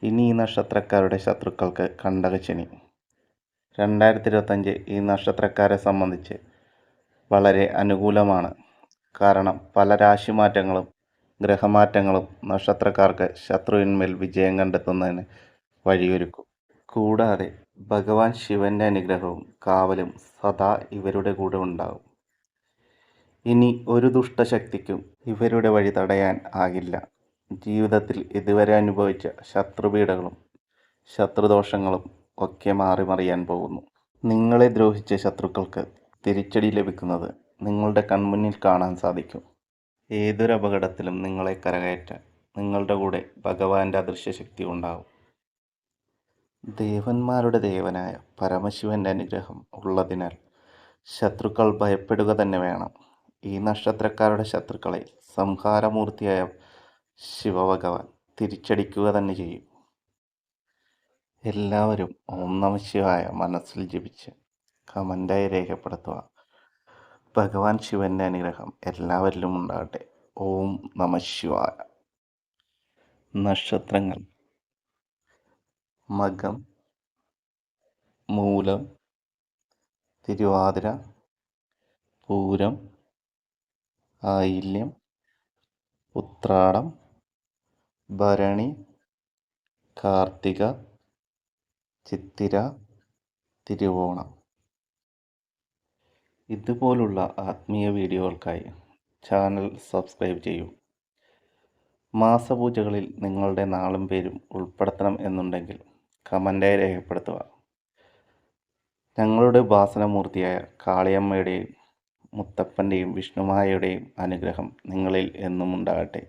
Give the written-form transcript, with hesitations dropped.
ഇനി ഈ നക്ഷത്രക്കാരുടെ ശത്രുക്കൾക്ക് കണ്ടകശനി. 2025 ഈ നക്ഷത്രക്കാരെ സംബന്ധിച്ച് വളരെ അനുകൂലമാണ്. കാരണം പല രാശിമാറ്റങ്ങളും ഗ്രഹമാറ്റങ്ങളും നക്ഷത്രക്കാർക്ക് ശത്രുവിന്മേൽ വിജയം കണ്ടെത്തുന്നതിന് വഴിയൊരുക്കും. കൂടാതെ ഭഗവാൻ ശിവന്റെ അനുഗ്രഹവും കാവലും സദാ ഇവരുടെ കൂടെ ഉണ്ടാകും. ഇനി ഒരു ദുഷ്ടശക്തിക്കും ഇവരുടെ വഴി തടയാൻ ആകില്ല. ജീവിതത്തിൽ ഇതുവരെ അനുഭവിച്ച ശത്രുപീഡകളും ശത്രുദോഷങ്ങളും ഒക്കെ മാറിമറിയാൻ പോകുന്നു. നിങ്ങളെ ദ്രോഹിച്ച ശത്രുക്കൾക്ക് തിരിച്ചടി ലഭിക്കുന്നത് നിങ്ങളുടെ കൺമുന്നിൽ കാണാൻ സാധിക്കും. ഏതൊരു അപകടത്തിലും നിങ്ങളെ കരകയറ്റാൻ നിങ്ങളുടെ കൂടെ ഭഗവാന്റെ അദൃശ്യശക്തി ഉണ്ടാകും. ദേവന്മാരുടെ ദേവനായ പരമശിവന്റെ അനുഗ്രഹം ഉള്ളതിനാൽ ശത്രുക്കൾ ഭയപ്പെടുക തന്നെ വേണം. ഈ നക്ഷത്രക്കാരുടെ ശത്രുക്കളെ സംഹാരമൂർത്തിയായ ശിവഭഗവാൻ തിരിച്ചടിക്കുക തന്നെ ചെയ്യും. എല്ലാവരും ഓം നമഃശിവായ മനസ്സിൽ ജപിച്ച് കമൻ്റായി രേഖപ്പെടുത്തുക. ഭഗവാൻ ശിവന്റെ അനുഗ്രഹം എല്ലാവരിലും ഉണ്ടാകട്ടെ. ഓം നമഃശിവായ. നക്ഷത്രങ്ങൾ: മകം, മൂലം, തിരുവാതിര, പൂരം, ആയില്യം, ഉത്രാടം, ഭരണി, കാർത്തിക, ചിത്തിര, തിരുവോണം. ഇതുപോലുള്ള ആത്മീയ വീഡിയോകൾക്കായി ചാനൽ സബ്സ്ക്രൈബ് ചെയ്യൂ. മാസപൂജകളിൽ നിങ്ങളുടെ നാളും പേരും ഉൾപ്പെടുത്തണം എന്നുണ്ടെങ്കിൽ കമൻ്റായി രേഖപ്പെടുത്തുക. ഞങ്ങളുടെ ഉപാസനമൂർത്തിയായ കാളിയമ്മയുടെയും മുത്തപ്പൻ്റെയും വിഷ്ണുമായയുടെയും അനുഗ്രഹം നിങ്ങളിൽ എന്നും ഉണ്ടാകട്ടെ.